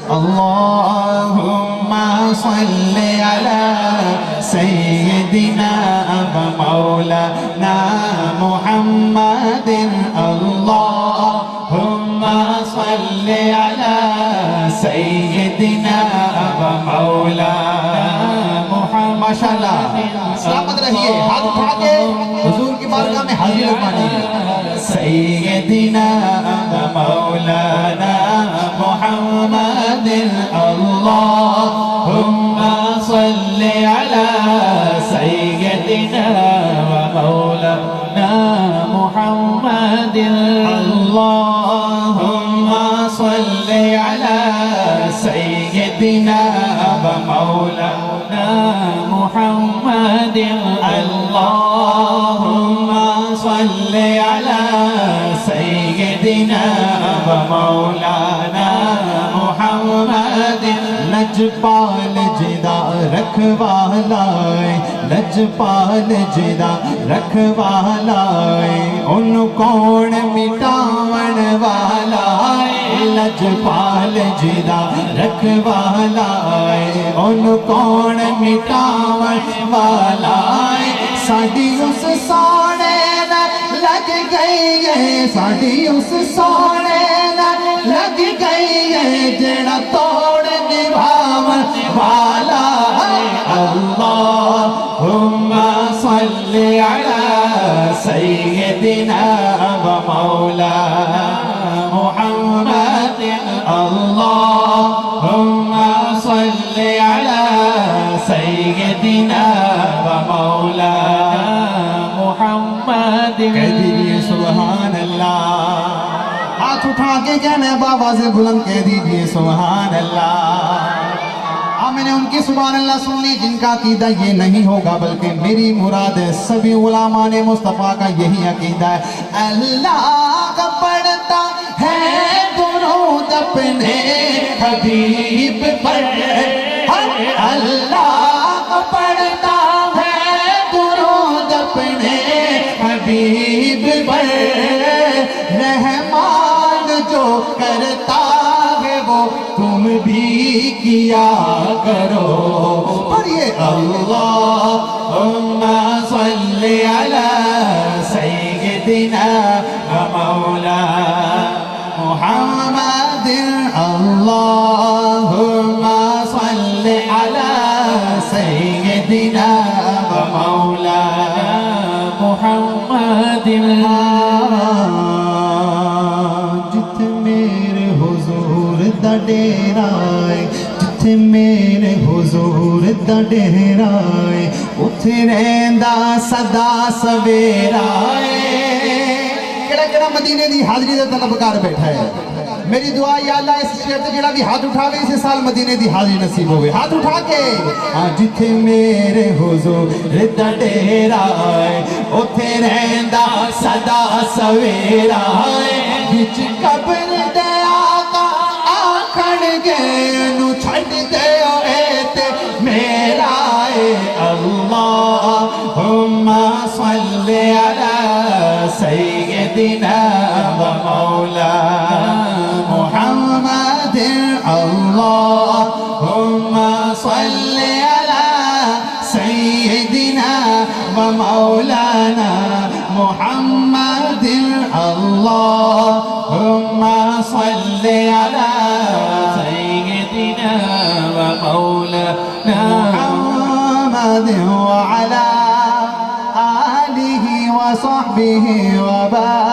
اللهم صل على سيدنا ومولانا محمد اللهم صل على سيدنا ومولانا محمد ماشاءاللہ سلامت رہیے ہاتھ اٹھا کے حضور کی بارگاہ میں حاضری لگوانی سیدنا مولانا محمد اللهم صل على سيدنا ومولانا محمد اللهم صل على سيدنا ومولانا محمد اللهم صل على سيدنا ومولانا محمد لجپال جدا رکھوالائے لجپال جدا رکھوالائے ان کون مٹاون والائے لجپال جدا رکھوالائے ان کون مٹاون والائے ساڑی اس سونے لگ گئی ہے ساڑی اس سونے لگ گئی ہے جڑا توڑ نبھاون والا اللہم صل علی سیدنا ومولانا محمد اللہم صل علی سیدنا ومولانا محمد کہہ دیجئے سبحان اللہ ہاتھ اٹھا کے کہنا ہے بآواز بلند کہہ دیجئے سبحان اللہ میں نے ان کی سبحان اللہ سن لی جن کا عقیدہ یہ نہیں ہوگا بلکہ میری مراد ہے سبھی علماء مصطفیٰ کا یہی عقیدہ ہے اللہ کا پڑھتا ہے درود اپنے حبیب پر اللہ کا پڑھتا ہے درود اپنے حبیب پر رحمان جو کرتا ہے وہ تم بھی کیا کرو پڑھئے اللہم صل علی سیدنا ومولانا محمد اللہم صل علی سیدنا ومولانا محمد جت میرے حضور دا ڈیرائے جت میرے حضور دا ڈیرائے اتھے رہندا صدا سویرائے کڑا مدینے دی حاضری دا طلبکار بیٹھا ہے میری دعا یا اللہ اس شہر تے جڑا بھی ہاتھ اٹھاوے اسے سال مدینے دی حاضری نصیب ہوئے ہاتھ اٹھا کے جتھے میرے حضور دا ڈیرائے اتھے رہندا صدا سویرائے بچ قبر دے آقا آکھن گے نو چھڑ دے تے میرا اللہم صل علی سیدنا ومولانا محمد اللہم صل علی سیدنا ومولانا محمد اللہم صل علی سیدنا ومولانا محمد وعلى آلہ وصحبہ وبارک